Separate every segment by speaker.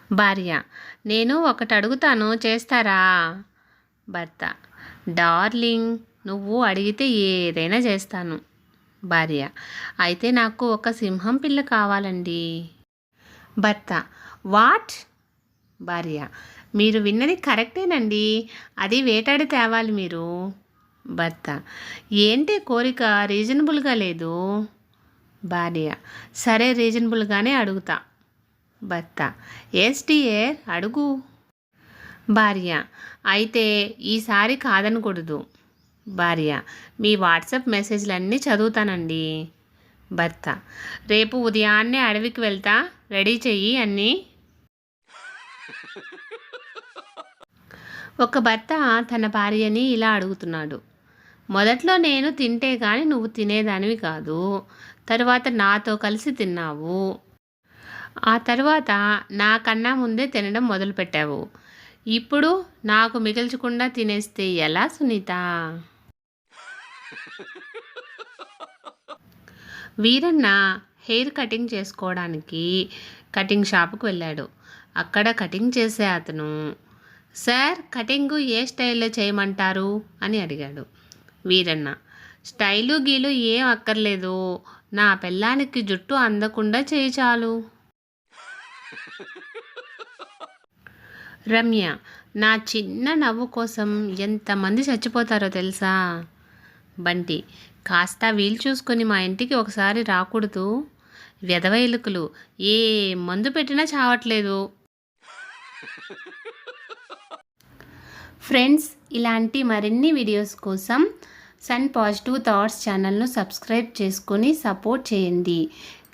Speaker 1: భార్య: నేను ఒకటి అడుగుతాను, చేస్తారా? భర్త: డార్లింగ్, నువ్వు అడిగితే ఏదైనా చేస్తాను. భార్య: అయితే నాకు ఒక సింహం పిల్ల కావాలండి. భర్త: వాట్? భార్య: మీరు విన్నది కరెక్టేనండి, అది వేటాడి తేవాలి మీరు. భర్త: ఏంటి కోరిక రీజనబుల్గా లేదు? భార్య: సరే, రీజనబుల్గానే అడుగుతా. భర్త: ఎస్ డియర్, అడుగు. భార్య: అయితే ఈసారి కాదనకూడదు. భార్య: మీ వాట్సాప్ మెసేజ్లన్నీ చదువుతానండి. భర్త: రేపు ఉదయాన్నే అడవికి వెళ్తా, రెడీ చెయ్యి అన్నీ. ఒక భర్త తన భార్యని ఇలా అడుగుతున్నాడు: మొదట్లో నేను తింటే కానీ నువ్వు తినేదానివి కాదు, తరువాత నాతో కలిసి తిన్నావు, ఆ తర్వాత నాకన్నా ముందే తినడం మొదలుపెట్టావు, ఇప్పుడు నాకు మిగిల్చకుండా తినేస్తే ఎలా సునీత? వీరన్న హెయిర్ కటింగ్ చేసుకోవడానికి కటింగ్ షాపుకు వెళ్ళాడు. అక్కడ కటింగ్ చేసే అతను, సార్, కటింగు ఏ స్టైల్లో చేయమంటారు అని అడిగాడు. వీరన్న: స్టైలు గీలు ఏం అక్కర్లేదు, నా పెళ్ళానికి జుట్టు అందకుండా చేయి చాలు. రమ్య: నా చిన్న నవ్వు కోసం ఎంతమంది చచ్చిపోతారో తెలుసా? బంటి: కాస్త వీలు చూసుకొని మా ఇంటికి ఒకసారి రాకూడదు? వెధవ ఎలుకలు ఏ మందు పెట్టినా చావట్లేదు. ఫ్రెండ్స్, ఇలాంటి మరిన్ని వీడియోస్ కోసం సన్ పాజిటివ్ థాట్స్ ఛానల్ను సబ్స్క్రైబ్ చేసుకొని సపోర్ట్ చేయండి.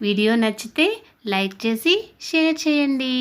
Speaker 1: వీడియో నచ్చితే లైక్ చేసి షేర్ చేయండి.